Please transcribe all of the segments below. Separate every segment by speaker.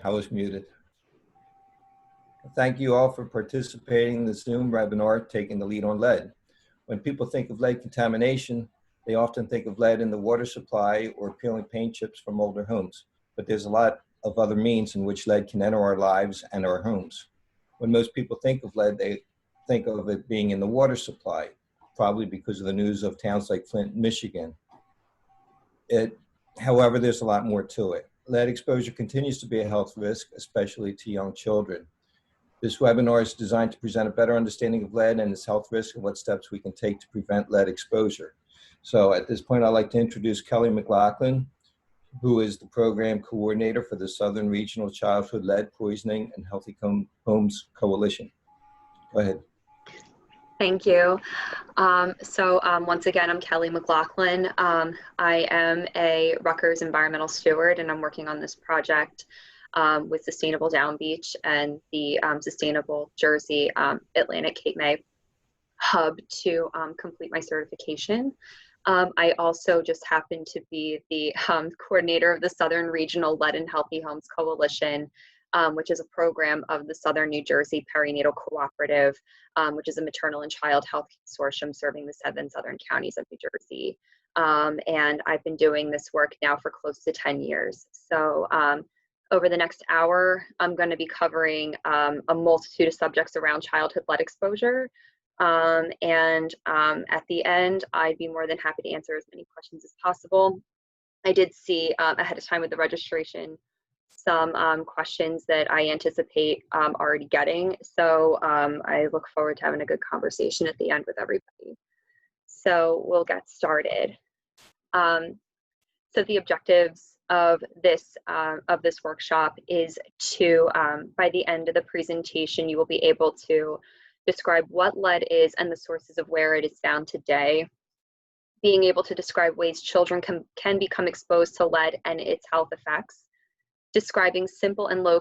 Speaker 1: I was muted. Thank you all for participating in the Zoom webinar, Taking the Lead on Lead. When people think of lead contamination, they often think of lead in the water supply or peeling paint chips from older homes. But there's a lot of other means in which lead can enter our lives and our homes. When most people think of lead, they think of it being in the water supply, probably because of the news of towns like Flint, Michigan. However, there's a lot more to it. Lead exposure continues to be a health risk, especially to young children. This webinar is designed to present a better understanding of lead and its health risks and what steps we can take to prevent lead exposure. So at this point, I'd like to introduce Kelly McLaughlin, who is the program coordinator for the Southern Regional Childhood Lead Poisoning and Healthy Homes Coalition. Go ahead.
Speaker 2: Thank you. Once again, I'm Kelly McLaughlin. I am a Rutgers environmental steward, and I'm working on this project with Sustainable Downbeach and the Sustainable Jersey Atlantic Cape May hub to complete my certification. I also just happen to be the coordinator of the Southern Regional Lead and Healthy Homes Coalition, which is a program of the Southern New Jersey Perinatal Cooperative, which is a maternal and child health consortium serving the 7 southern counties of New Jersey. And I've been doing this work now for close to 10 years. So over the next hour, I'm going to be covering a multitude of subjects around childhood lead exposure. At the end, I'd be more than happy to answer as many questions as possible. I did see ahead of time with the registration some questions that I anticipate already getting. So I look forward to having a good conversation at the end with everybody. So we'll get started. So the objectives of this workshop is to, by the end of the presentation, you will be able to describe what lead is and the sources of where it is found today, being able to describe ways children can become exposed to lead and its health effects, describing simple and low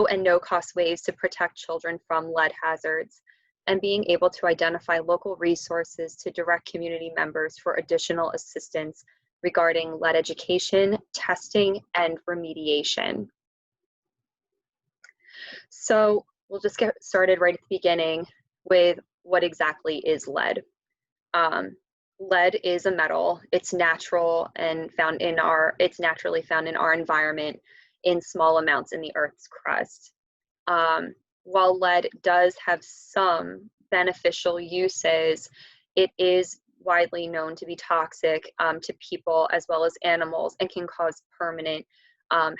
Speaker 2: and no cost ways to protect children from lead hazards, and being able to identify local resources to direct community members for additional assistance regarding lead education, testing, and remediation. So we'll just get started right at the beginning with what exactly is lead. Lead is a metal. It's natural and it's naturally found in our environment in small amounts in the Earth's crust. While lead does have some beneficial uses, it is widely known to be toxic to people as well as animals and can cause permanent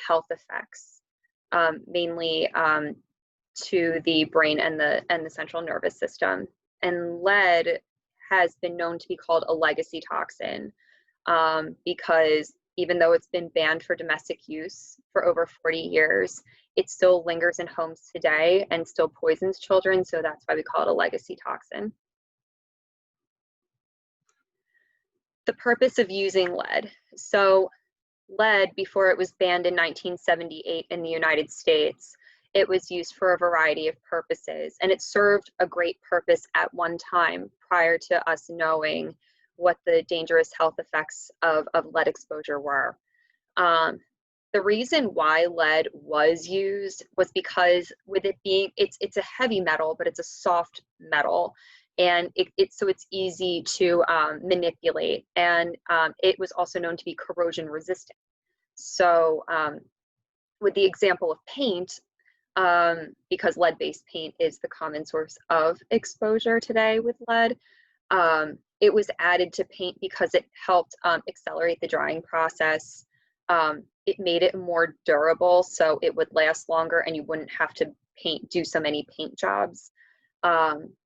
Speaker 2: health effects, mainly to the brain and the central nervous system. And lead has been known to be called a legacy toxin because even though it's been banned for domestic use for over 40 years, it still lingers in homes today and still poisons children, so that's why we call it a legacy toxin. The purpose of using lead. So lead, before it was banned in 1978 in the United States, it was used for a variety of purposes, and it served a great purpose at one time prior to us knowing what the dangerous health effects of lead exposure were. The reason why lead was used was because with it being, it's a heavy metal, but it's a soft metal, and so it's easy to manipulate, and it was also known to be corrosion resistant. So with the example of paint, because lead-based paint is the common source of exposure today with lead, it was added to paint because it helped accelerate the drying process. It made it more durable, so it would last longer and you wouldn't have to do so many paint jobs.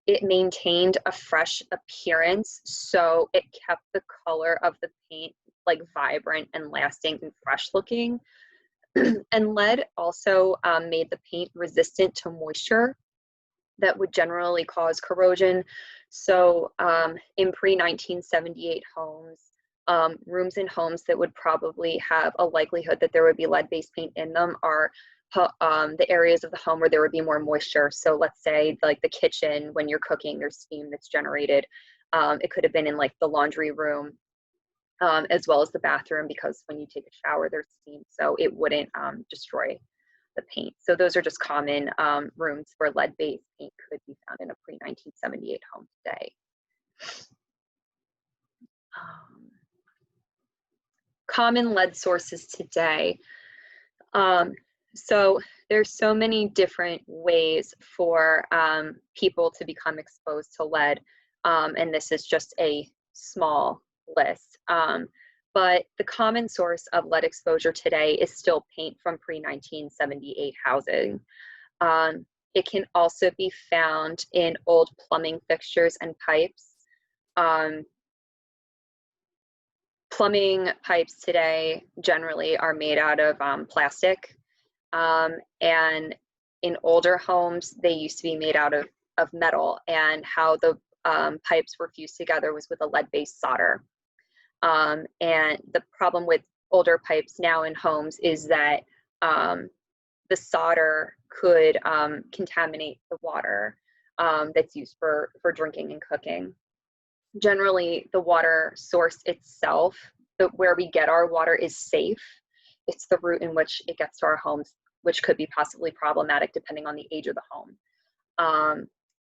Speaker 2: It maintained a fresh appearance, so it kept the color of the paint like vibrant and lasting and fresh looking. And lead also made the paint resistant to moisture that would generally cause corrosion. So in pre-1978 homes, rooms in homes that would probably have a likelihood that there would be lead-based paint in them are the areas of the home where there would be more moisture. So let's say like the kitchen, when you're cooking, there's steam that's generated. It could have been in like the laundry room as well as the bathroom, because when you take a shower, there's steam, so it wouldn't destroy the paint. So those are just common rooms where lead-based paint could be found in a pre-1978 home today. Common lead sources today. So there's so many different ways for people to become exposed to lead, and this is just a small list. But the common source of lead exposure today is still paint from pre-1978 housing. It can also be found in old plumbing fixtures and pipes. Plumbing pipes today generally are made out of plastic, and in older homes they used to be made out of metal, and how the pipes were fused together was with a lead-based solder. And the problem with older pipes now in homes is that the solder could contaminate the water that's used for drinking and cooking. Generally, the water source itself, where we get our water, is safe. It's the route in which it gets to our homes, which could be possibly problematic depending on the age of the home.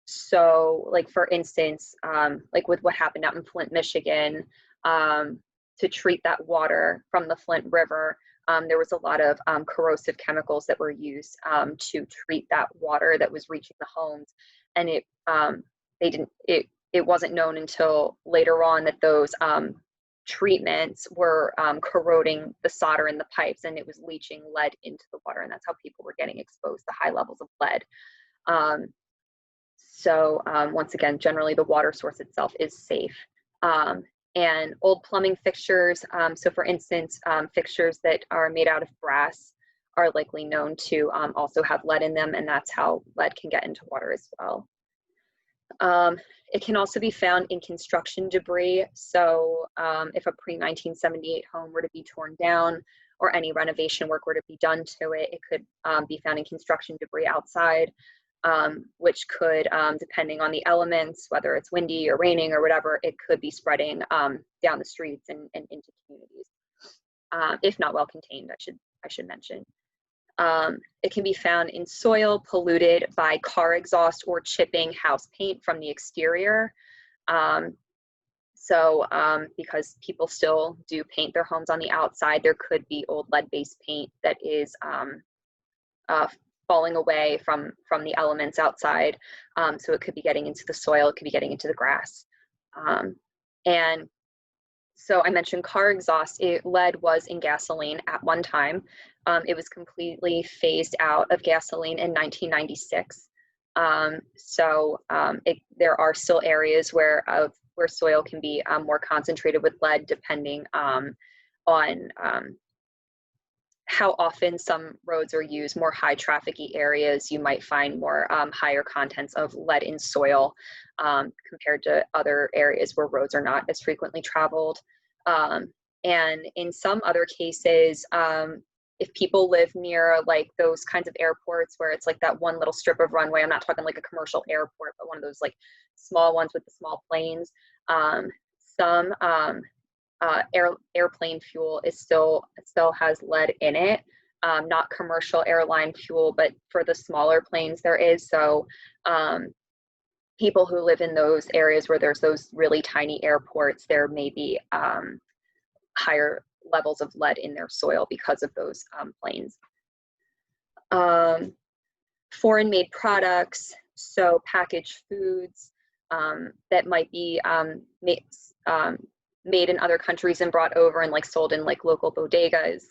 Speaker 2: So, like for instance, like with what happened out in Flint, Michigan, to treat that water from the Flint River, there was a lot of corrosive chemicals that were used to treat that water that was reaching the homes, and it wasn't known until later on that those treatments were corroding the solder in the pipes, and it was leaching lead into the water, and that's how people were getting exposed to high levels of lead. So once again, generally the water source itself is safe. And old plumbing fixtures, so for instance, fixtures that are made out of brass are likely known to also have lead in them, and that's how lead can get into water as well. It can also be found in construction debris. So if a pre-1978 home were to be torn down or any renovation work were to be done to it, it could be found in construction debris outside, which could, depending on the elements, whether it's windy or raining or whatever, it could be spreading down the streets and into communities, if not well contained, I should mention. It can be found in soil polluted by car exhaust or chipping house paint from the exterior. Because people still do paint their homes on the outside, there could be old lead-based paint that is falling away from the elements outside. So it could be getting into the soil, it could be getting into the grass. And so I mentioned car exhaust. Lead was in gasoline at one time. It was completely phased out of gasoline in 1996. There are still areas where soil can be more concentrated with lead, depending on how often some roads are used. More high traffic-y areas, you might find more higher contents of lead in soil compared to other areas where roads are not as frequently traveled. And in some other cases, if people live near like those kinds of airports where it's like that one little strip of runway, I'm not talking like a commercial airport, but one of those like small ones with the small planes, some airplane fuel still has lead in it. Not commercial airline fuel, but for the smaller planes there is. So people who live in those areas where there's those really tiny airports, there may be higher levels of lead in their soil because of those planes. Foreign made products, so packaged foods that might be made in other countries and brought over and like sold in like local bodegas.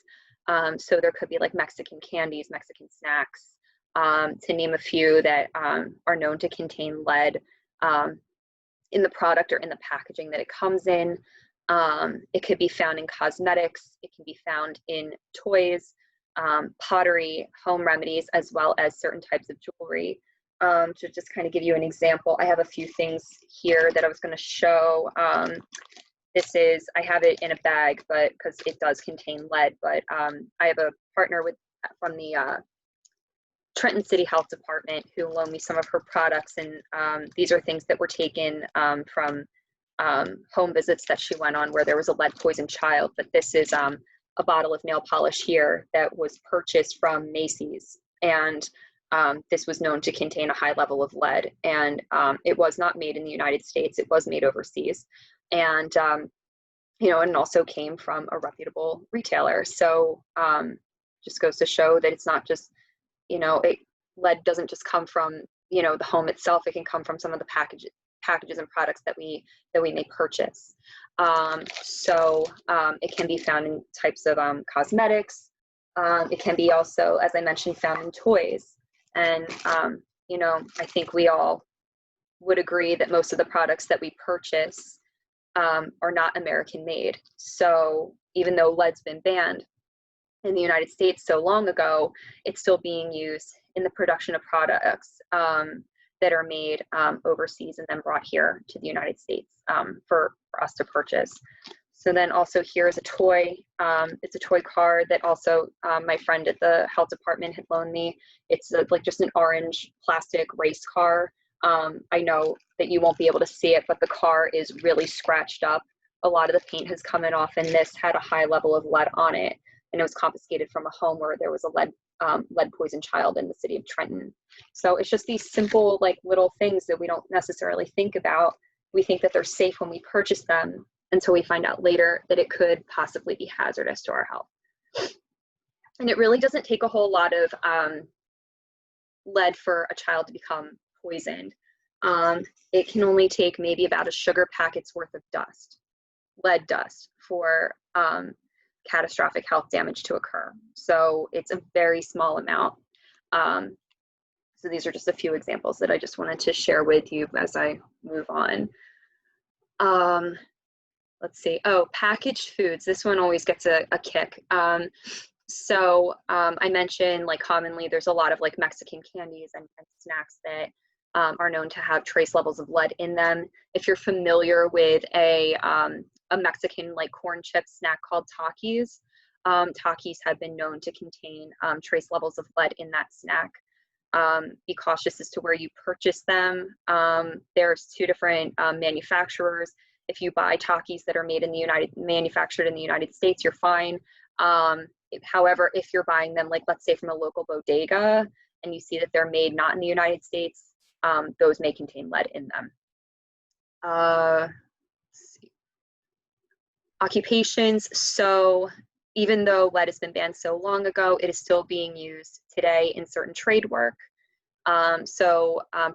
Speaker 2: So there could be like Mexican candies, Mexican snacks, to name a few that are known to contain lead in the product or in the packaging that it comes in. It could be found in cosmetics, it can be found in toys, pottery, home remedies, as well as certain types of jewelry. To just kind of give you an example, I have a few things here that I was going to show. I have it in a bag, but because it does contain lead, but I have a partner from the Trenton City Health Department who loaned me some of her products, and these are things that were taken from home visits that she went on where there was a lead poisoned child, but this is a bottle of nail polish here that was purchased from Macy's, and this was known to contain a high level of lead, and it was not made in the United States, it was made overseas, and and also came from a reputable retailer. So just goes to show that it's not just, lead doesn't just come from, the home itself. It can come from some of the packages and products that we may purchase. It can be found in types of cosmetics. It can be also, as I mentioned, found in toys. And, I think we all would agree that most of the products that we purchase are not American made. So even though lead's been banned in the United States so long ago, it's still being used in the production of products that are made overseas and then brought here to the United States for us to purchase. So then also here's a toy. It's a toy car that also my friend at the health department had loaned me. It's like just an orange plastic race car. I know that you won't be able to see it, but the car is really scratched up. A lot of the paint has come off, and this had a high level of lead on it, and it was confiscated from a home where there was a lead poisoned child in the city of Trenton. So it's just these simple, like, little things that we don't necessarily think about. We think that they're safe when we purchase them until we find out later that it could possibly be hazardous to our health. And it really doesn't take a whole lot of lead for a child to become poisoned. It can only take maybe about a sugar packet's worth of dust, lead dust, for catastrophic health damage to occur. So it's a very small amount. So these are just a few examples that I just wanted to share with you as I move on. Let's see. Oh, packaged foods. This one always gets a kick. I mentioned, like, commonly there's a lot of like Mexican candies and snacks that are known to have trace levels of lead in them. If you're familiar with a Mexican like corn chip snack called Takis, Takis have been known to contain trace levels of lead in that snack. Be cautious as to where you purchase them. There's two different manufacturers. If you buy Takis that are manufactured in the United States, you're fine. However, if you're buying them, like, let's say from a local bodega, and you see that they're made not in the United States, those may contain lead in them. Let's see. Occupations. So even though lead has been banned so long ago, it is still being used today in certain trade work.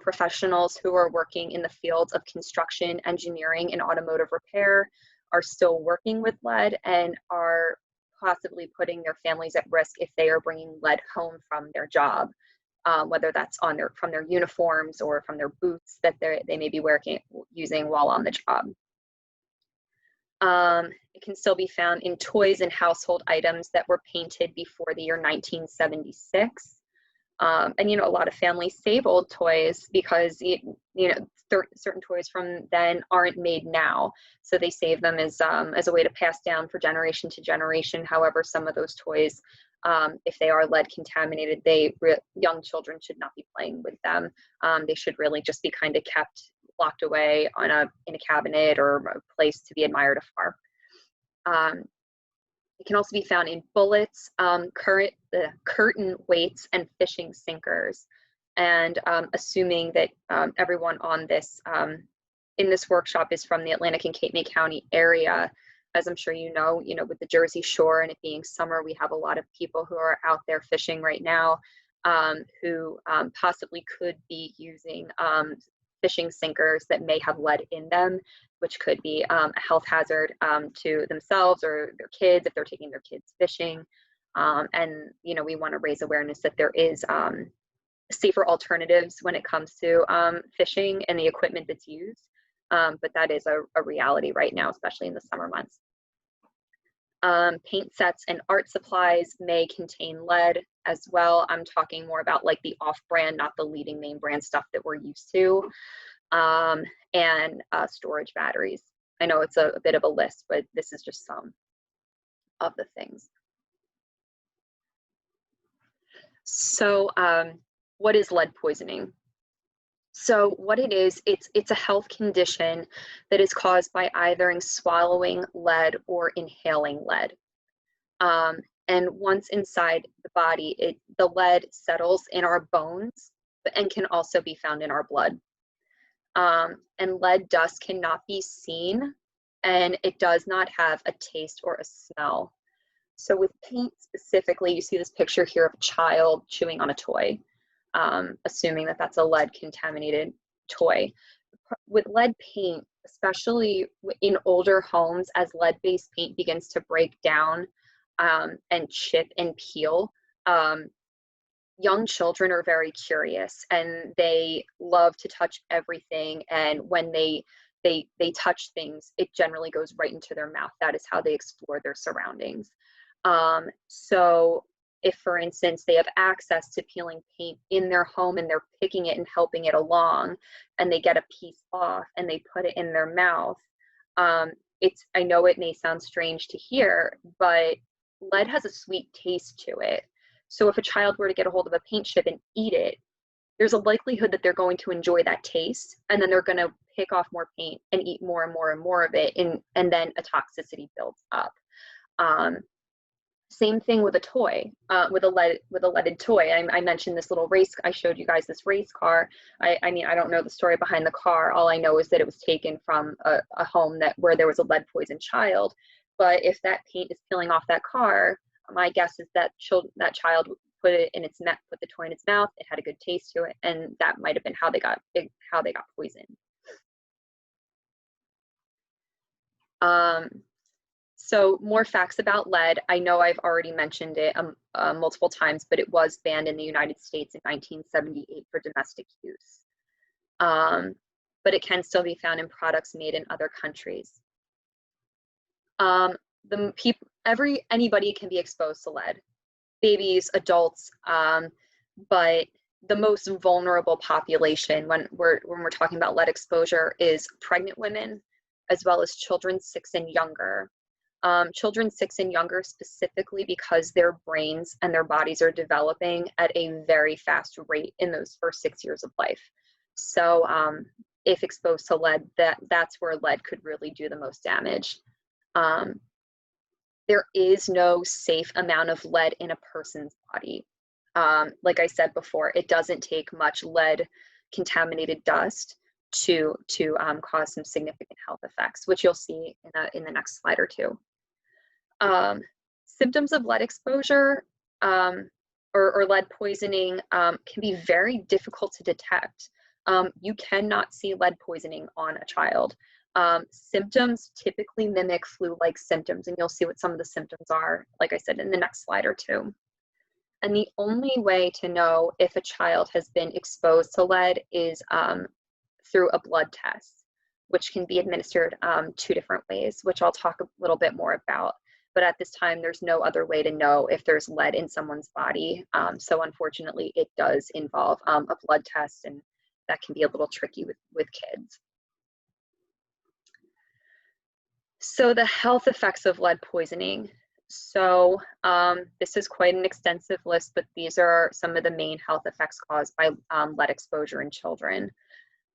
Speaker 2: Professionals who are working in the fields of construction, engineering, and automotive repair are still working with lead and are possibly putting their families at risk if they are bringing lead home from their job, whether that's from their uniforms or from their boots that they may be using while on the job. It can still be found in toys and household items that were painted before the year 1976. A lot of families save old toys because, certain toys from then aren't made now. So they save them as a way to pass down for generation to generation. However, some of those toys, if they are lead contaminated, young children should not be playing with them. They should really just be kind of kept locked away in a cabinet or a place to be admired afar. It can also be found in bullets, curtain weights, and fishing sinkers. And assuming that everyone on this in this workshop is from the Atlantic and Cape May County area, as I'm sure you know, with the Jersey Shore and it being summer, we have a lot of people who are out there fishing right now who possibly could be using fishing sinkers that may have lead in them, which could be a health hazard to themselves or their kids if they're taking their kids fishing. We want to raise awareness that there is safer alternatives when it comes to fishing and the equipment that's used. But that is a reality right now, especially in the summer months. Paint sets and art supplies may contain lead as well. I'm talking more about like the off-brand, not the leading name brand stuff that we're used to. And storage batteries. I know it's a bit of a list, but this is just some of the things. So what is lead poisoning? So what it is, it's a health condition that is caused by either swallowing lead or inhaling lead. Um, and once inside the body, the lead settles in our bones and can also be found in our blood. And lead dust cannot be seen, and it does not have a taste or a smell. So with paint specifically, you see this picture here of a child chewing on a toy, assuming that that's a lead contaminated toy. With lead paint, especially in older homes, as lead-based paint begins to break down and chip and peel, young children are very curious and they love to touch everything. And when they touch things, it generally goes right into their mouth. That is how they explore their surroundings. So if, for instance, they have access to peeling paint in their home and they're picking it and helping it along, and they get a piece off and they put it in their mouth, I know it may sound strange to hear, but lead has a sweet taste to it. So if a child were to get a hold of a paint chip and eat it, there's a likelihood that they're going to enjoy that taste, and then they're going to pick off more paint and eat more and more and more of it, and then a toxicity builds up. Same thing with a toy, with a leaded toy. I mentioned this little race. I showed you guys this race car. I mean, I don't know the story behind the car. All I know is that it was taken from a home where there was a lead poisoned child. But if that paint is peeling off that car, my guess is that child put the toy in its mouth. It had a good taste to it, and that might have been how they got poisoned. So more facts about lead. I know I've already mentioned it multiple times, but it was banned in the United States in 1978 for domestic use. But it can still be found in products made in other countries. Anybody can be exposed to lead, babies, adults, but the most vulnerable population when we're talking about lead exposure is pregnant women, as well as children 6 and younger. Children 6 and younger specifically because their brains and their bodies are developing at a very fast rate in those first 6 years of life. So if exposed to lead, that's where lead could really do the most damage. There is no safe amount of lead in a person's body. Like I said before, it doesn't take much lead contaminated dust to cause some significant health effects, which you'll see in the next slide or two. Symptoms of lead exposure or lead poisoning can be very difficult to detect. You cannot see lead poisoning on a child. Symptoms typically mimic flu-like symptoms, and you'll see what some of the symptoms are, like I said, in the next slide or two. And the only way to know if a child has been exposed to lead is through a blood test, which can be administered 2 different ways, which I'll talk a little bit more about. But at this time, there's no other way to know if there's lead in someone's body. So unfortunately, it does involve a blood test, and that can be a little tricky with kids. So the health effects of lead poisoning. So this is quite an extensive list, but these are some of the main health effects caused by lead exposure in children.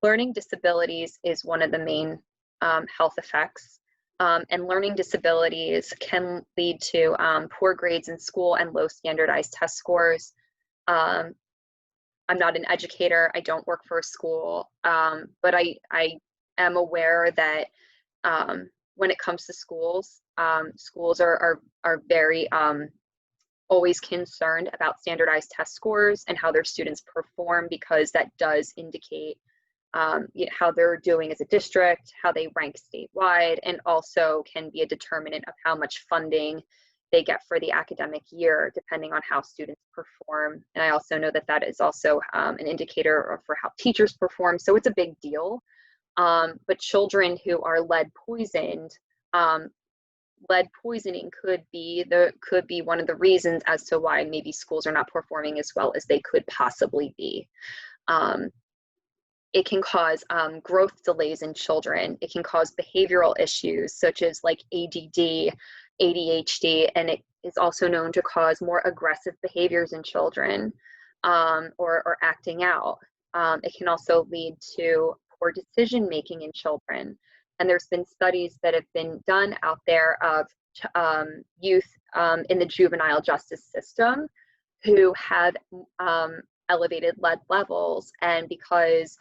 Speaker 2: Learning disabilities is one of the main health effects, and learning disabilities can lead to poor grades in school and low standardized test scores. I'm not an educator, I don't work for a school, but I am aware that when it comes to schools, schools are very always concerned about standardized test scores and how their students perform, because that does indicate how they're doing as a district, how they rank statewide, and also can be a determinant of how much funding they get for the academic year, depending on how students perform. And I also know that is also an indicator for how teachers perform. So it's a big deal. But children who are lead poisoned, lead poisoning could be one of the reasons as to why maybe schools are not performing as well as they could possibly be. It can cause growth delays in children. It can cause behavioral issues such as like ADD, ADHD, and it is also known to cause more aggressive behaviors in children, or acting out. It can also lead to poor decision making in children. And there's been studies that have been done out there of youth in the juvenile justice system who have elevated lead levels, and because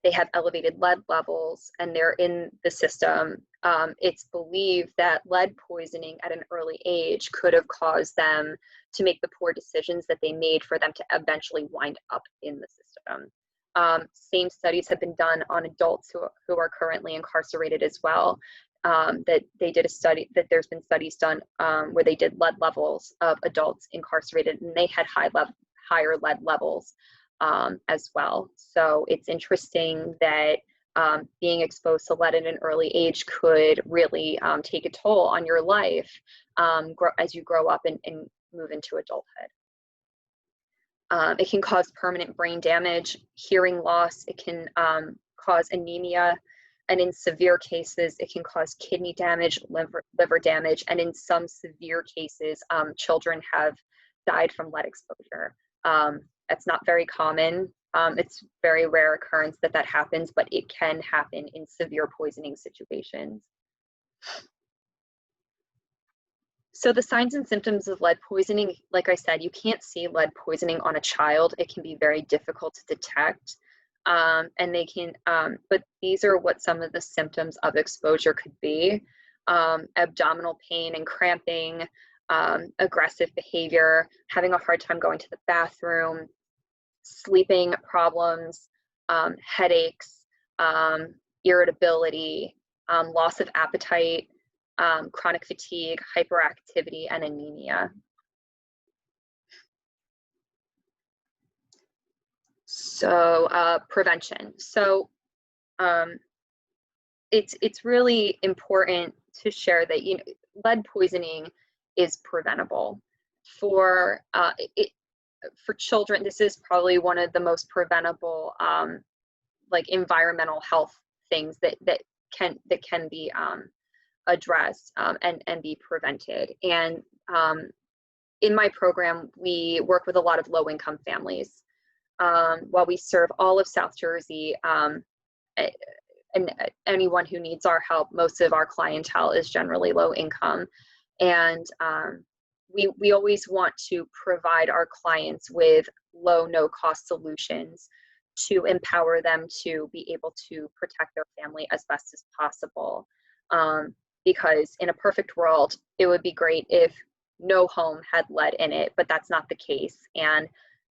Speaker 2: they have elevated lead levels and they're in the system, it's believed that lead poisoning at an early age could have caused them to make the poor decisions that they made for them to eventually wind up in the system. Same studies have been done on adults who are currently incarcerated as well. That they did a study, that there's been studies done where they did lead levels of adults incarcerated, and they had higher lead levels as well. So it's interesting that being exposed to lead at an early age could really take a toll on your life as you grow up and move into adulthood. It can cause permanent brain damage, hearing loss. It can cause anemia, and in severe cases, it can cause kidney damage, liver damage, and in some severe cases, children have died from lead exposure. It's not very common. It's very rare occurrence that happens, but it can happen in severe poisoning situations. So the signs and symptoms of lead poisoning, like I said, you can't see lead poisoning on a child. It can be very difficult to detect. And they can, but these are what some of the symptoms of exposure could be: abdominal pain and cramping, aggressive behavior, having a hard time going to the bathroom, sleeping problems, headaches, irritability, loss of appetite, chronic fatigue, hyperactivity, and anemia. So prevention. So it's really important to share that lead poisoning is preventable. For children, this is probably one of the most preventable like environmental health things that can be addressed and be prevented. And in my program, we work with a lot of low-income families. While we serve all of South Jersey, and anyone who needs our help, most of our clientele is generally low income. And we always want to provide our clients with low, no-cost solutions to empower them to be able to protect their family as best as possible. Because in a perfect world, it would be great if no home had lead in it, but that's not the case. And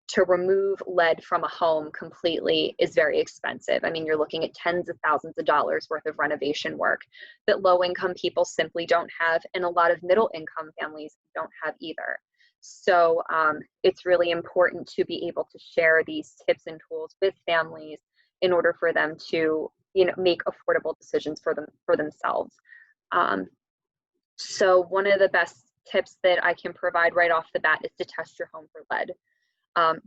Speaker 2: to remove lead from a home completely is very expensive. I mean, you're looking at tens of thousands of dollars worth of renovation work that low-income people simply don't have, and a lot of middle-income families don't have either. So it's really important to be able to share these tips and tools with families in order for them to, make affordable decisions for themselves. So one of the best tips that I can provide right off the bat is to test your home for lead.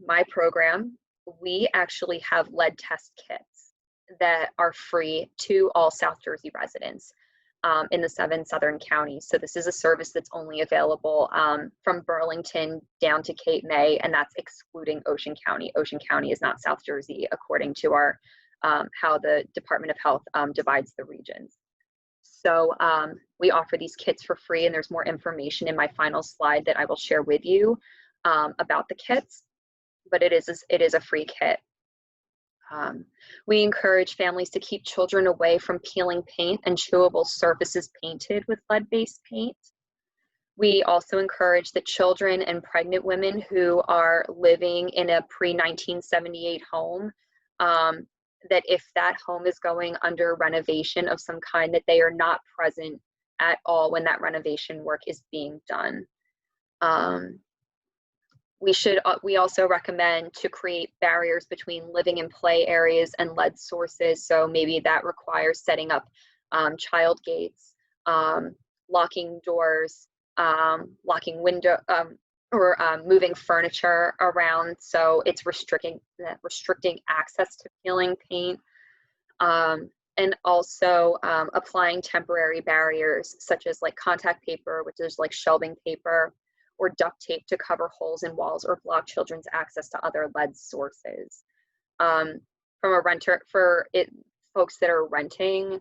Speaker 2: My program, we actually have lead test kits that are free to all South Jersey residents in the 7 southern counties. So this is a service that's only available from Burlington down to Cape May, and that's excluding Ocean County. Ocean County is not South Jersey according to our how the Department of Health divides the regions. So we offer these kits for free, and there's more information in my final slide that I will share with you about the kits. But it is a free kit. We encourage families to keep children away from peeling paint and chewable surfaces painted with lead-based paint. We also encourage that children and pregnant women who are living in a pre-1978 home, that if that home is going under renovation of some kind, that they are not present at all when that renovation work is being done. We also recommend to create barriers between living and play areas and lead sources. So maybe that requires setting up child gates, locking doors, locking window, or moving furniture around. So it's restricting access to peeling paint. And also applying temporary barriers such as like contact paper, which is like shelving paper, or duct tape to cover holes in walls or block children's access to other lead sources. from a renter, folks that are renting,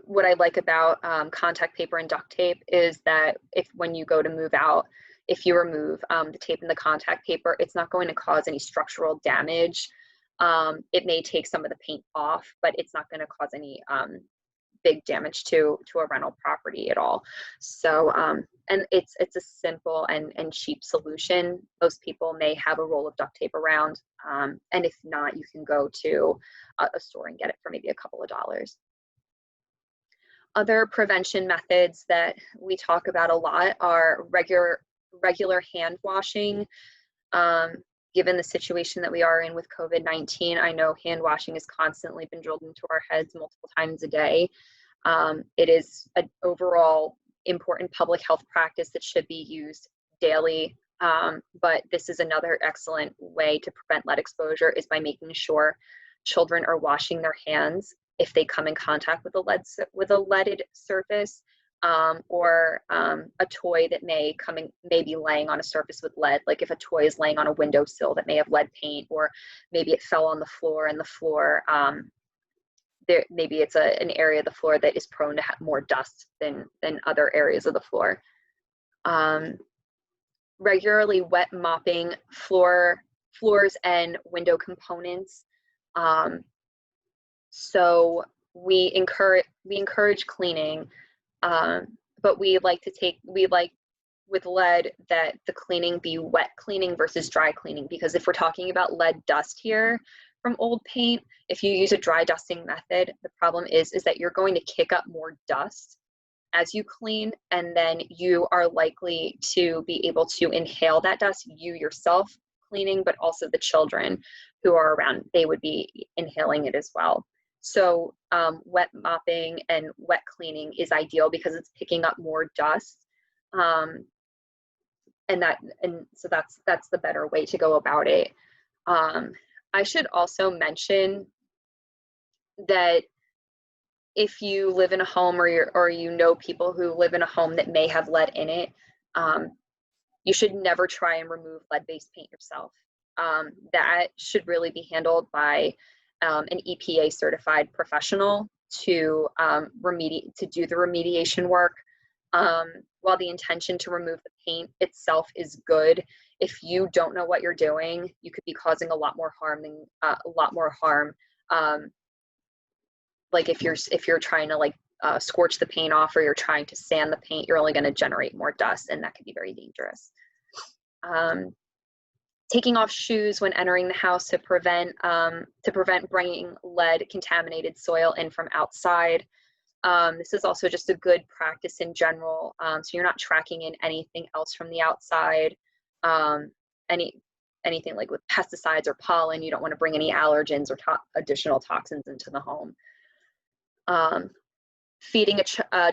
Speaker 2: what I like about contact paper and duct tape is that when you go to move out, if you remove the tape and the contact paper, it's not going to cause any structural damage. It may take some of the paint off, but it's not going to cause any big damage to a rental property at all. So, and it's a simple and cheap solution. Most people may have a roll of duct tape around, and if not, you can go to a store and get it for maybe a couple of dollars. Other prevention methods that we talk about a lot are regular hand washing. Given the situation that we are in with COVID-19, I know hand washing has constantly been drilled into our heads multiple times a day. It is an overall important public health practice that should be used daily, but this is another excellent way to prevent lead exposure, is by making sure children are washing their hands if they come in contact with a leaded surface, or a toy that may be laying on a surface with lead. Like if a toy is laying on a windowsill that may have lead paint, or maybe it fell on the floor, and the floor, maybe it's an area of the floor that is prone to have more dust than other areas of the floor. Regularly wet mopping floors and window components. So we encourage cleaning, but we like with lead that the cleaning be wet cleaning versus dry cleaning, because if we're talking about lead dust here from old paint, if you use a dry dusting method, the problem is that you're going to kick up more dust as you clean, and then you are likely to be able to inhale that dust, you yourself cleaning, but also the children who are around, they would be inhaling it as well. So wet mopping and wet cleaning is ideal because it's picking up more dust, and so that's the better way to go about it. I should also mention that if you live in a home, or you know people who live in a home that may have lead in it, you should never try and remove lead-based paint yourself. That should really be handled by an EPA certified professional to do the remediation work. While the intention to remove the paint itself is good, if you don't know what you're doing, you could be causing a lot more harm. Like if you're trying to scorch the paint off, or you're trying to sand the paint, you're only going to generate more dust, and that could be very dangerous. Taking off shoes when entering the house to prevent bringing lead contaminated soil in from outside. This is also just a good practice in general, so you're not tracking in anything else from the outside, anything like with pesticides or pollen. You don't want to bring any allergens or additional toxins into the home. Feeding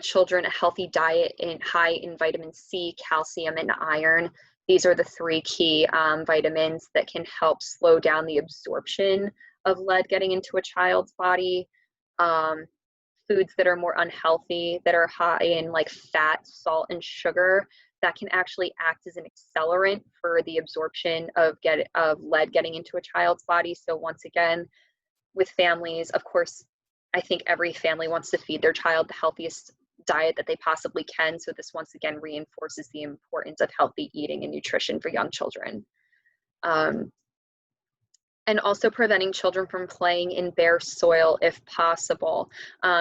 Speaker 2: children a healthy diet high in vitamin C, calcium, and iron. These are the three key vitamins that can help slow down the absorption of lead getting into a child's body. Foods that are more unhealthy, that are high in fat, salt, and sugar, that can actually act as an accelerant for the absorption of lead getting into a child's body. So once again, with families, of course, I think every family wants to feed their child the healthiest diet that they possibly can. So this once again reinforces the importance of healthy eating and nutrition for young children. And also preventing children from playing in bare soil if possible.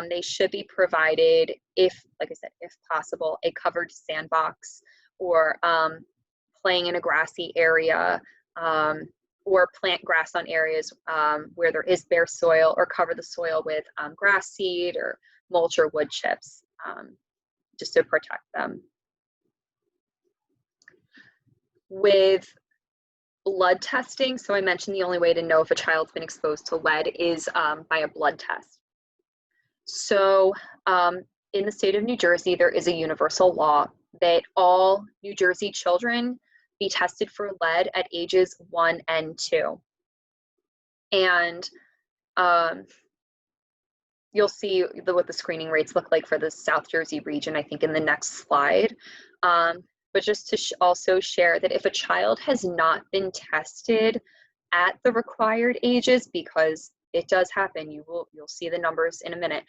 Speaker 2: They should be provided, like I said, if possible, a covered sandbox, or playing in a grassy area, or plant grass on areas where there is bare soil, or cover the soil with grass seed or mulch or wood chips, just to protect them. With blood testing, so I mentioned the only way to know if a child's been exposed to lead is by a blood test. So in the state of New Jersey, there is a universal law that all New Jersey children be tested for lead at ages 1 and 2. And you'll see what the screening rates look like for the South Jersey region, I think, in the next slide. but just to also share that if a child has not been tested at the required ages, because it does happen, you'll see the numbers in a minute,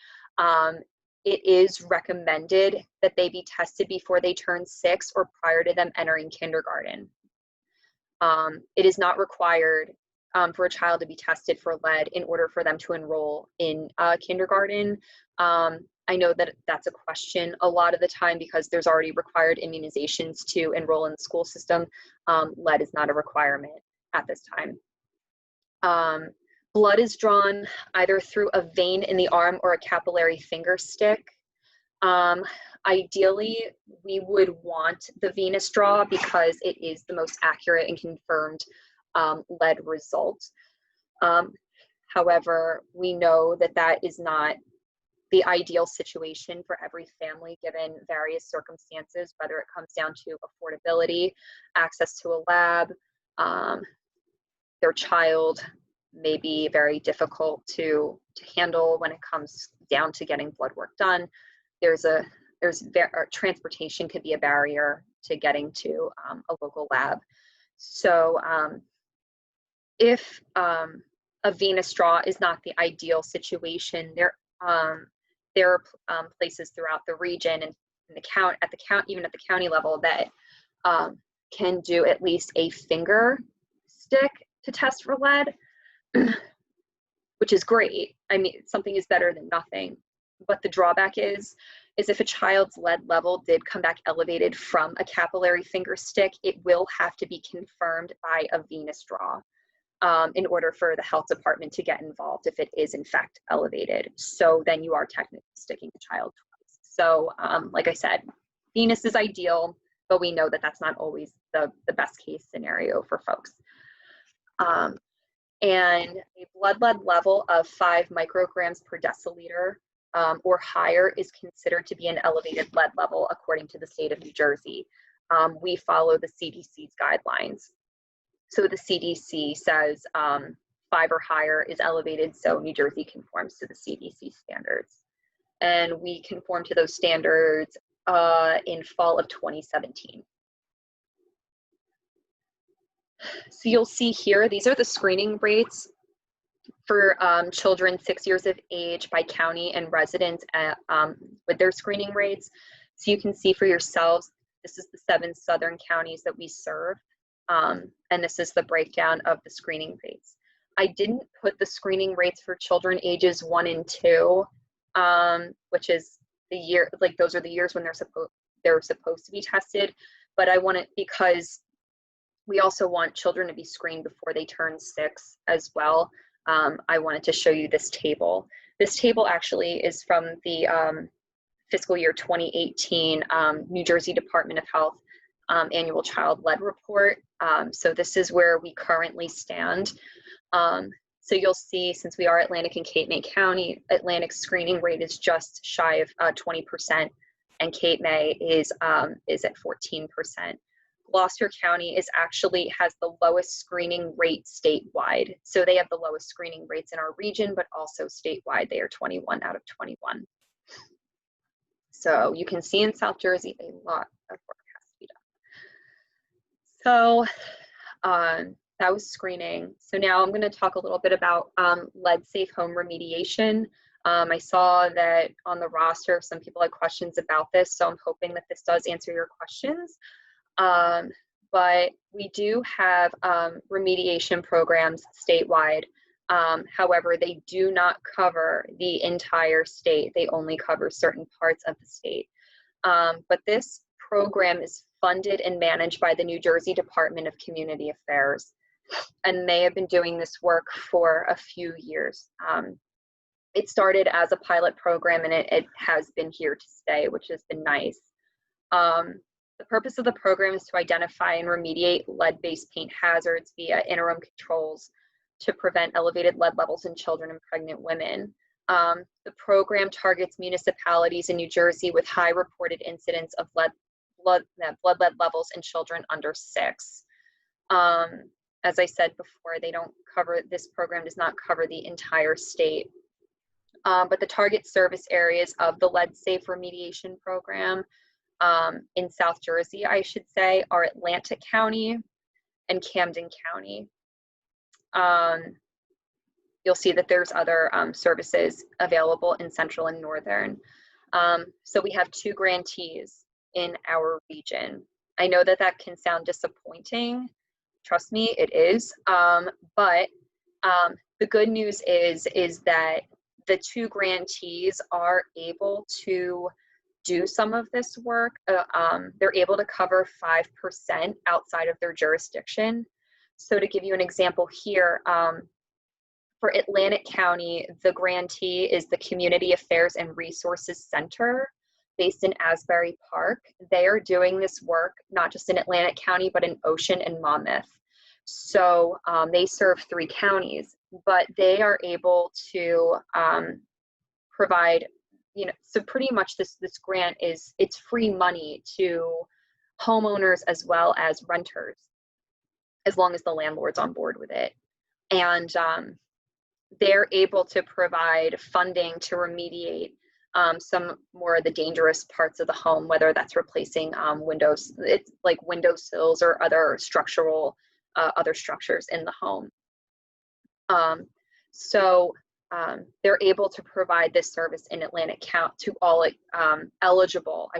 Speaker 2: it is recommended that they be tested before they turn 6 or prior to them entering kindergarten. It is not required for a child to be tested for lead in order for them to enroll in kindergarten. I know that that's a question a lot of the time because there's already required immunizations to enroll in the school system. Lead is not a requirement at this time. Blood is drawn either through a vein in the arm or a capillary finger stick. Ideally, we would want the venous draw because it is the most accurate and confirmed lead result. However, we know that that is not the ideal situation for every family given various circumstances, whether it comes down to affordability, access to a lab, their child may be very difficult to handle when it comes down to getting blood work done. Transportation could be a barrier to getting to a local lab. So if a venous draw is not the ideal situation, there are places throughout the region and even at the county level that can do at least a finger stick to test for lead, which is great. I mean, something is better than nothing. But the drawback is if a child's lead level did come back elevated from a capillary finger stick, it will have to be confirmed by a venous draw in order for the health department to get involved if it is in fact elevated. So then you are technically sticking the child twice. So like I said, venous is ideal, but we know that that's not always the best case scenario for folks. And a blood lead level of 5 micrograms per deciliter or higher is considered to be an elevated lead level according to the state of New Jersey. We follow the CDC's guidelines. So the CDC says 5 or higher is elevated, so New Jersey conforms to the CDC standards. And we conform to those standards in fall of 2017. So you'll see here, these are the screening rates for children 6 years of age by county and residents with their screening rates. So you can see for yourselves, this is the 7 southern counties that we serve, and this is the breakdown of the screening rates. I didn't put the screening rates for children ages 1 and 2, which is the year, like those are the years when they're supposed to be tested, but I want it because we also want children to be screened before they turn 6 as well. I wanted to show you this table. This table actually is from the fiscal year 2018 New Jersey Department of Health annual child lead report. So this is where we currently stand. So you'll see, since we are Atlantic and Cape May County, Atlantic's screening rate is just shy of 20%, and Cape May is at 14%. Gloucester County has the lowest screening rate statewide. So they have the lowest screening rates in our region, but also statewide, they are 21 out of 21. So you can see in South Jersey, a lot of work has to be done. So that was screening. So now I'm gonna talk a little bit about lead safe home remediation. I saw that on the roster, some people had questions about this, so I'm hoping that this does answer your questions. But we do have remediation programs statewide. However, they do not cover the entire state. They only cover certain parts of the state. But this program is funded and managed by the New Jersey Department of Community Affairs. And they have been doing this work for a few years. It started as a pilot program and it has been here to stay, which has been nice. The purpose of the program is to identify and remediate lead-based paint hazards via interim controls to prevent elevated lead levels in children and pregnant women. The program targets municipalities in New Jersey with high reported incidence of blood lead levels in children under 6. As I said before, this program does not cover the entire state. But the target service areas of the lead safe remediation program in South Jersey, I should say, are Atlantic County and Camden County. You'll see that there's other services available in Central and Northern. So we have 2 grantees in our region. I know that that can sound disappointing. Trust me, it is. But the good news is that the 2 grantees are able to do some of this work. They're able to cover 5% outside of their jurisdiction. So to give you an example here, for Atlantic County, the grantee is the Community Affairs and Resources Center based in Asbury Park. They are doing this work not just in Atlantic County, but in Ocean and Monmouth. So they serve 3 counties, but they are able to provide, so pretty much this grant it's free money to homeowners as well as renters, as long as the landlord's on board with it. And they're able to provide funding to remediate some more of the dangerous parts of the home, whether that's replacing windows, it's like window sills or other structural, other structures in the home. So they're able to provide this service in Atlantic County to all eligible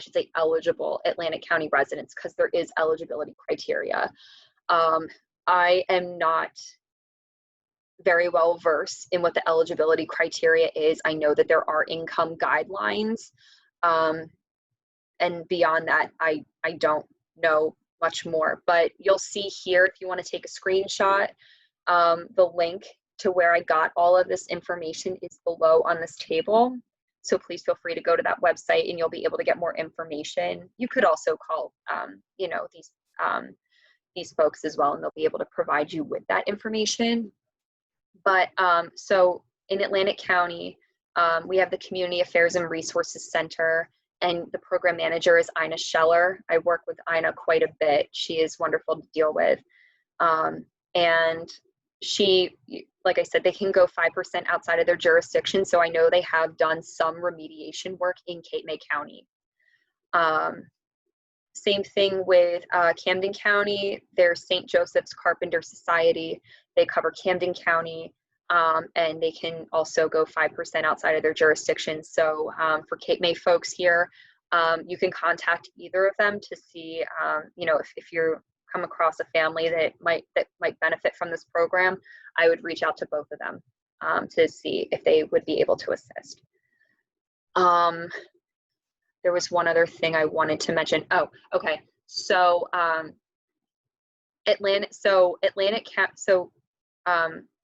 Speaker 2: Atlantic County residents, because there is eligibility criteria. I am not very well versed in what the eligibility criteria is. I know that there are income guidelines, and beyond that, I don't know much more. But you'll see here, if you want to take a screenshot, the link to where I got all of this information is below on this table. So please feel free to go to that website and you'll be able to get more information. You could also call, these folks as well, and they'll be able to provide you with that information. But so in Atlantic County, we have the Community Affairs and Resources Center, and the program manager is Ina Scheller. I work with Ina quite a bit. She is wonderful to deal with. And she, like I said, they can go 5% outside of their jurisdiction. So I know they have done some remediation work in Cape May County. Same thing with Camden County. There's St. Joseph's Carpenter Society. They cover Camden County, and they can also go 5% outside of their jurisdiction. So for Cape May folks here, you can contact either of them to see, if you come across a family that might benefit from this program. I would reach out to both of them to see if they would be able to assist. There was one other thing I wanted to mention. Oh, okay. So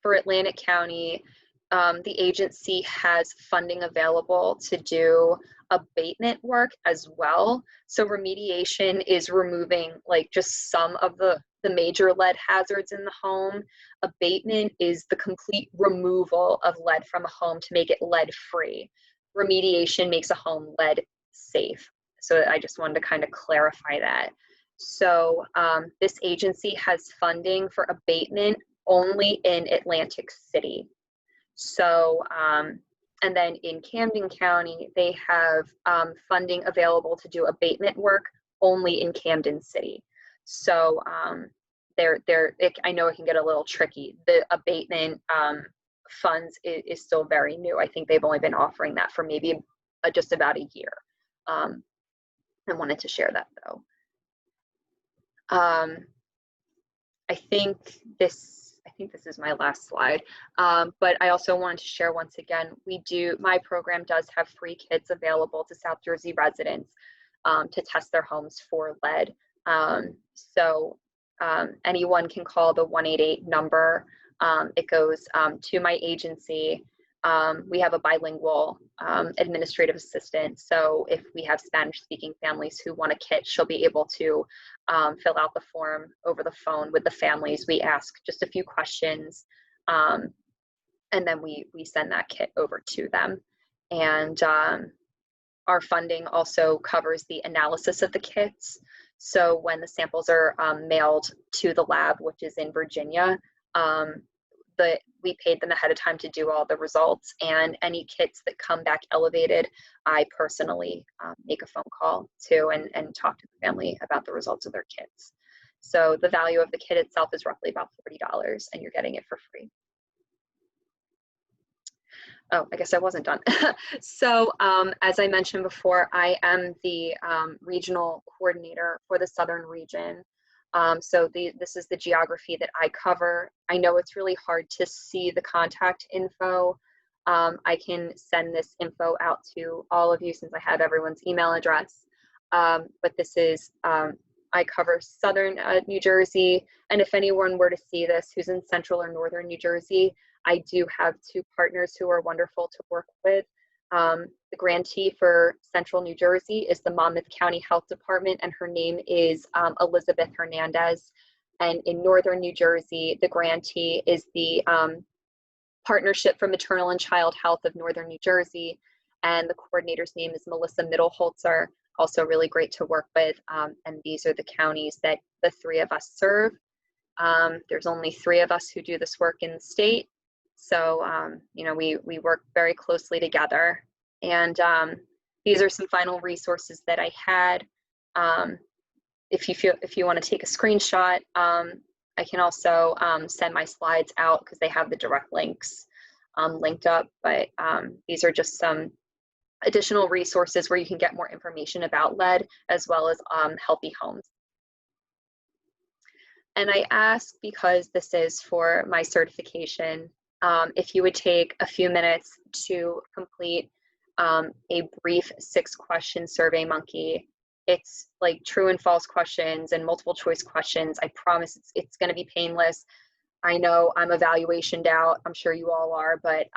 Speaker 2: for Atlantic County, the agency has funding available to do abatement work as well. So remediation is removing just some of the major lead hazards in the home. Abatement is the complete removal of lead from a home to make it lead free. Remediation makes a home lead safe. So I just wanted to kind of clarify that. So this agency has funding for abatement only in Atlantic City. So, and then in Camden County, they have funding available to do abatement work only in Camden City. So I know it can get a little tricky. The abatement funds is still very new. I think they've only been offering that for maybe just about a year. I wanted to share that though. I think this is my last slide, but I also wanted to share once again, my program does have free kits available to South Jersey residents to test their homes for lead. So anyone can call the 188 number. It goes to my agency. We have a bilingual administrative assistant. So if we have Spanish-speaking families who want a kit, she'll be able to fill out the form over the phone with the families. We ask just a few questions, and then we send that kit over to them. And our funding also covers the analysis of the kits. So when the samples are mailed to the lab, which is in Virginia, we paid them ahead of time to do all the results, and any kits that come back elevated, I personally make a phone call to and talk to the family about the results of their kits. So the value of the kit itself is roughly about $40, and you're getting it for free. Oh, I guess I wasn't done. So as I mentioned before, I am the regional coordinator for the Southern region. So this is the geography that I cover. I know it's really hard to see the contact info. I can send this info out to all of you since I have everyone's email address. But this is, I cover Southern New Jersey. And if anyone were to see this who's in Central or Northern New Jersey, I do have 2 partners who are wonderful to work with. The grantee for Central New Jersey is the Monmouth County Health Department, and her name is Elizabeth Hernandez. And in Northern New Jersey, the grantee is the Partnership for Maternal and Child Health of Northern New Jersey, and the coordinator's name is Melissa Middleholzer, also really great to work with. And these are the counties that the 3 of us serve. There's only 3 of us who do this work in the state. So, you know, we work very closely together. And these are some final resources that I had. If you want to take a screenshot, I can also send my slides out because they have the direct links linked up. But these are just some additional resources where you can get more information about lead as well as healthy homes. And I ask, because this is for my certification, if you would take a few minutes to complete a brief 6-question Survey Monkey. It's like true and false questions and multiple choice questions. I promise it's going to be painless. I know I'm evaluationed out. I'm sure you all are, but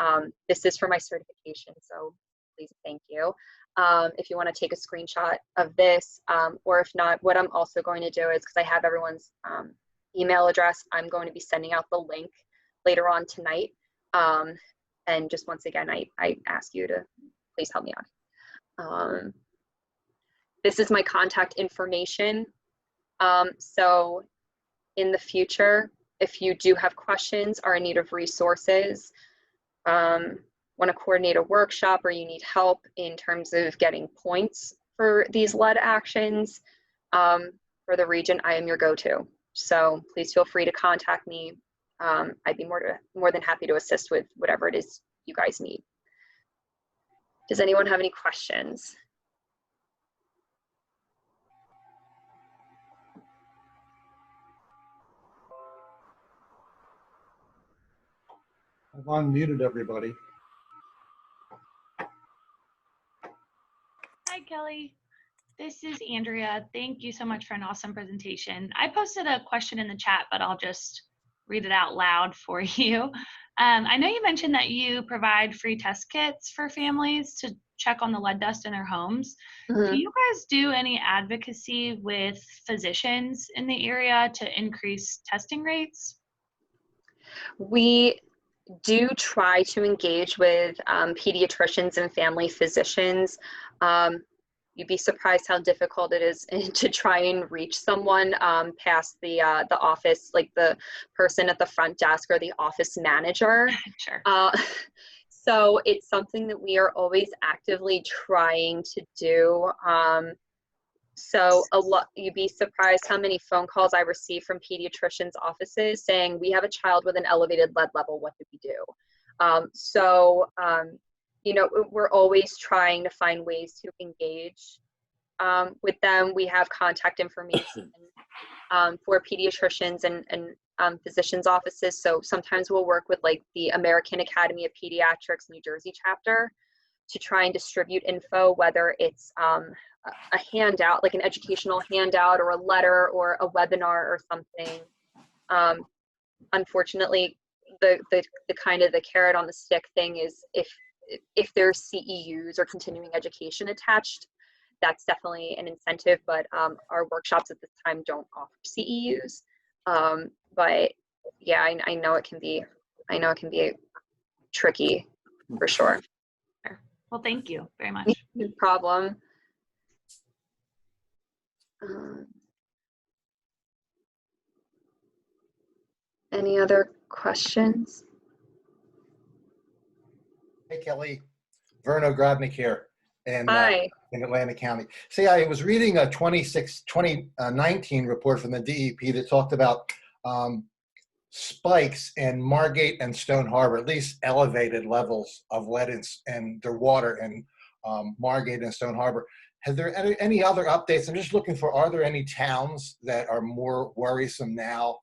Speaker 2: this is for my certification, so please, thank you. If you want to take a screenshot of this, or if not, what I'm also going to do is, because I have everyone's email address, I'm going to be sending out the link later on tonight. And just once again, I ask you to please help me out. This is my contact information. So in the future, if you do have questions, are in need of resources, want to coordinate a workshop, or you need help in terms of getting points for these lead actions for the region, I am your go-to. So please feel free to contact me. I'd be more than happy to assist with whatever it is you guys need. Does anyone have any questions?
Speaker 3: I've unmuted everybody.
Speaker 4: Hi, Kelly. This is Andrea. Thank you so much for an awesome presentation. I posted a question in the chat, but I'll just read it out loud for you. I know you mentioned that you provide free test kits for families to check on the lead dust in their homes.
Speaker 2: Mm-hmm.
Speaker 4: Do you guys do any advocacy with physicians in the area to increase testing rates?
Speaker 2: We do try to engage with pediatricians and family physicians. You'd be surprised how difficult it is to try and reach someone past the office, like the person at the front desk or the office manager.
Speaker 4: Sure.
Speaker 2: So it's something that we are always actively trying to do. So you'd be surprised how many phone calls I receive from pediatricians' offices saying, we have a child with an elevated lead level, what do we do? You know, we're always trying to find ways to engage with them. We have contact information for pediatricians and physicians' offices. So sometimes we'll work with like the American Academy of Pediatrics New Jersey chapter to try and distribute info, whether it's a handout, like an educational handout or a letter or a webinar or something. Unfortunately, the kind of the carrot on the stick thing is if there's CEUs or continuing education attached, that's definitely an incentive, but our workshops at this time don't offer CEUs. But yeah, I know it can be tricky for sure.
Speaker 4: Well, thank you very much.
Speaker 2: No problem. Any other questions?
Speaker 3: Hey, Kelly. Verno Grabnik here
Speaker 2: Hi.
Speaker 3: in Atlantic County. See, I was reading a 2019 report from the DEP that talked about spikes in Margate and Stone Harbor, at least elevated levels of lead in their water in Margate and Stone Harbor. Has there any other updates? I'm just looking for, are there any towns that are more worrisome now?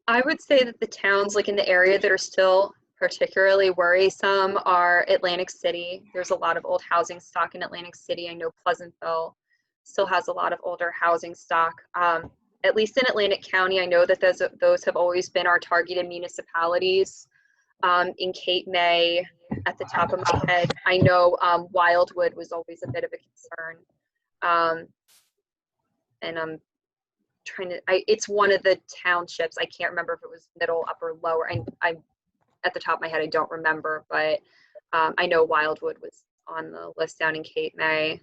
Speaker 2: I would say that the towns like in the area that are still particularly worrisome are Atlantic City. There's a lot of old housing stock in Atlantic City. I know Pleasantville still has a lot of older housing stock. At least in Atlantic County, I know that those have always been our targeted municipalities. In Cape May, at the top of my head, I know Wildwood was always a bit of a concern. And I'm trying to, it's one of the townships. I can't remember if it was middle, upper, lower. I at the top of my head, I don't remember, but I know Wildwood was on the list down in Cape May.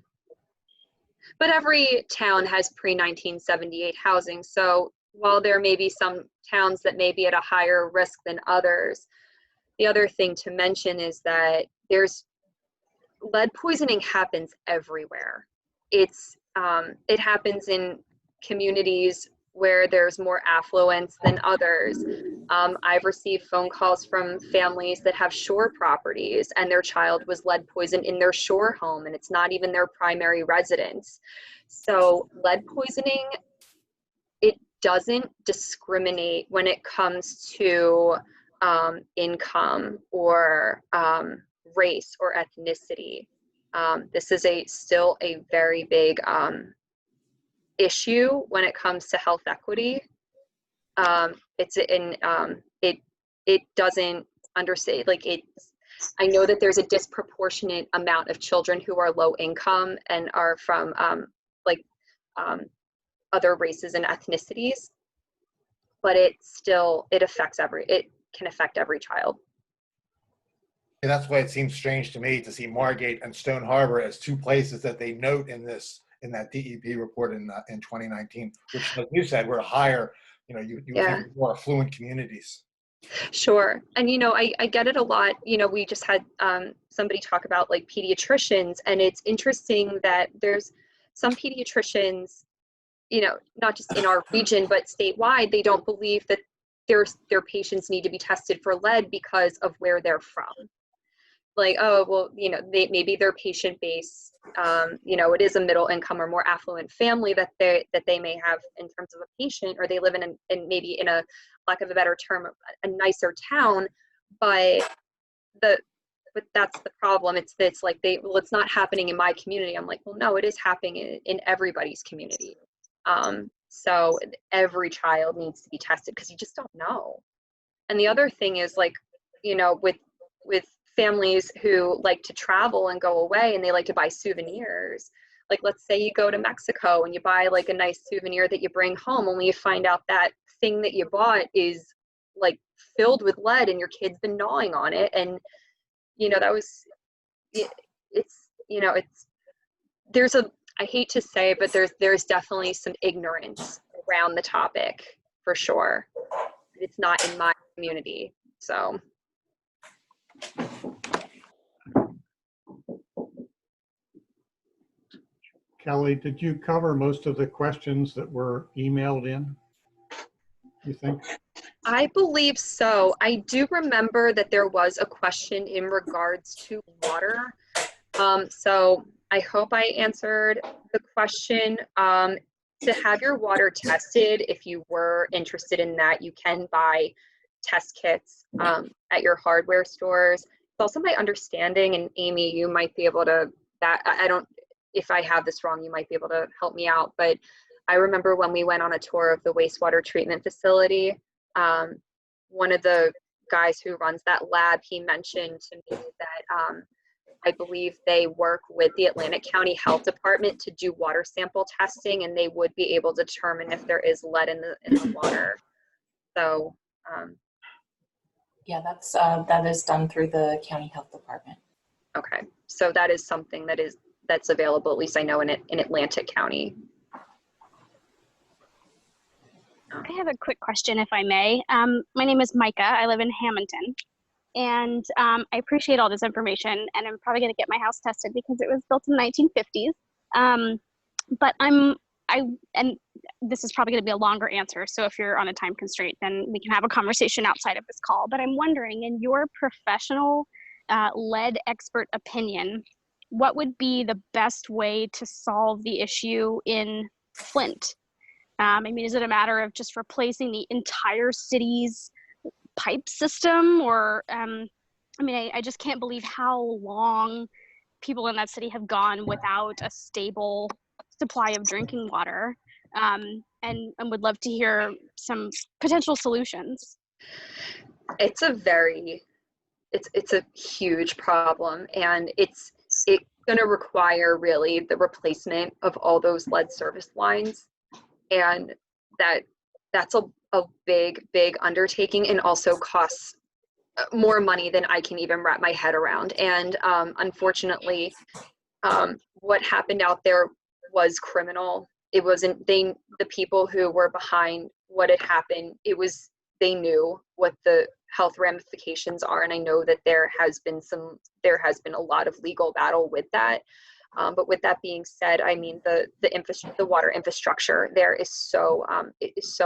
Speaker 2: But every town has pre-1978 housing. So while there may be some towns that may be at a higher risk than others, the other thing to mention is that lead poisoning happens everywhere. It happens in communities where there's more affluence than others. I've received phone calls from families that have shore properties and their child was lead poisoned in their shore home and it's not even their primary residence. So lead poisoning, it doesn't discriminate when it comes to income or race or ethnicity. This is still a very big issue when it comes to health equity. It doesn't understand, I know that there's a disproportionate amount of children who are low income and are from other races and ethnicities, but it can affect every child.
Speaker 3: And that's why it seems strange to me to see Margate and Stone Harbor as two places that they note in that DEP report in 2019, which, like you said, were higher, you
Speaker 2: Yeah.
Speaker 3: think more affluent communities.
Speaker 2: Sure. And, I get it a lot. We just had somebody talk about like pediatricians, and it's interesting that there's some pediatricians, not just in our region, but statewide, they don't believe that their patients need to be tested for lead because of where they're from. Like, oh, well, maybe their patient base, it is a middle income or more affluent family that they may have in terms of a patient, or they live in maybe in a, lack of a better term, a nicer town, but that's the problem. It's like it's not happening in my community. I'm like, well, no, it is happening in everybody's community. So every child needs to be tested because you just don't know. And the other thing is with families who like to travel and go away and they like to buy souvenirs. Like, let's say you go to Mexico and you buy like a nice souvenir that you bring home, only you find out that thing that you bought is like filled with lead and your kid's been gnawing on it. And, I hate to say, but there's definitely some ignorance around the topic for sure. It's not in my community, so.
Speaker 5: Kelly, did you cover most of the questions that were emailed in, you think?
Speaker 2: I believe so. I do remember that there was a question in regards to water. So I hope I answered the question. To have your water tested, if you were interested in that, you can buy test kits at your hardware stores. It's also my understanding, and Amy, you might be able to, if I have this wrong, you might be able to help me out, but I remember when we went on a tour of the wastewater treatment facility, one of the guys who runs that lab, he mentioned to me that I believe they work with the Atlantic County Health Department to do water sample testing, and they would be able to determine if there is lead in the water. So
Speaker 6: yeah, that is done through the county health department.
Speaker 2: Okay, so that is something that's available, at least I know in Atlantic County.
Speaker 7: I have a quick question, if I may. My name is Micah. I live in Hamilton. And I appreciate all this information, and I'm probably going to get my house tested because it was built in the 1950s. But and this is probably going to be a longer answer. So if you're on a time constraint, then we can have a conversation outside of this call. But I'm wondering, in your professional lead expert opinion, what would be the best way to solve the issue in Flint? I mean, is it a matter of just replacing the entire city's pipe system? Or, I mean, I just can't believe how long people in that city have gone without a stable supply of drinking water, and would love to hear some potential solutions.
Speaker 2: It's a huge problem, and it's going to require really the replacement of all those lead service lines, and that's a big undertaking, and also costs more money than I can even wrap my head around. And unfortunately, what happened out there was criminal. It wasn't the people who were behind what had happened. They knew what the health ramifications are, and I know that there has been a lot of legal battle with that. But with that being said, I mean, the water infrastructure there is so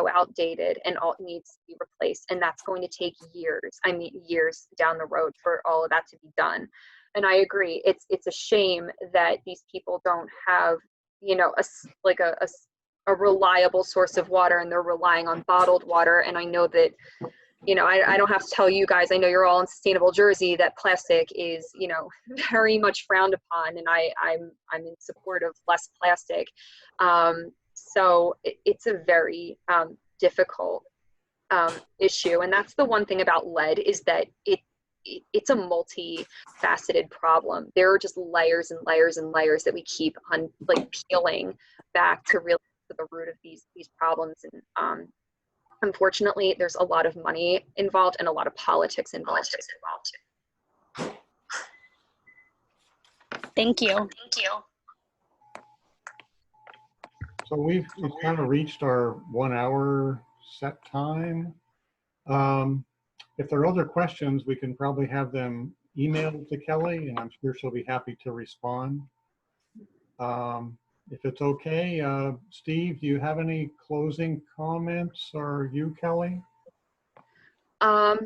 Speaker 2: outdated, and all needs to be replaced, and that's going to take years. I mean, years down the road for all of that to be done. And I agree, it's a shame that these people don't have, you know, a reliable source of water, and they're relying on bottled water. And I know that, you know, I don't have to tell you guys, I know you're all in Sustainable Jersey, that plastic is, you know, very much frowned upon, and I'm in support of less plastic. So it's a very difficult issue. And that's the one thing about lead, is that it's a multi-faceted problem. There are just layers and layers and layers that we keep on peeling back to really the root of these problems. And unfortunately, there's a lot of money involved and a lot of politics involved.
Speaker 7: Thank you.
Speaker 5: So we've kind of reached our 1 hour set time. If there are other questions, we can probably have them emailed to Kelly, and I'm sure she'll be happy to respond. If it's okay, Steve, do you have any closing comments, or you, Kelly?
Speaker 2: All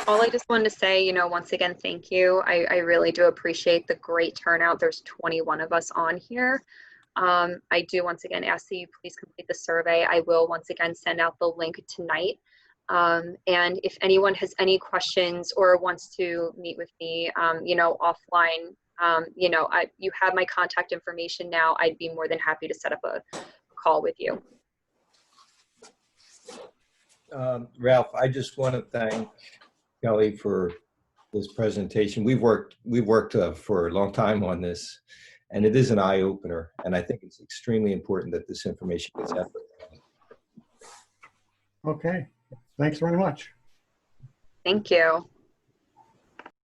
Speaker 2: I just wanted to say, you know, once again, thank you. I really do appreciate the great turnout. There's 21 of us on here. I do once again ask that you please complete the survey. I will once again send out the link tonight. And if anyone has any questions or wants to meet with me, you know, offline, you know, you have my contact information now. I'd be more than happy to set up a call with you.
Speaker 1: Ralph, I just want to thank Kelly for this presentation. We've worked for a long time on this, and it is an eye opener. And I think it's extremely important that this information gets out there.
Speaker 5: Okay, thanks very much.
Speaker 2: Thank you.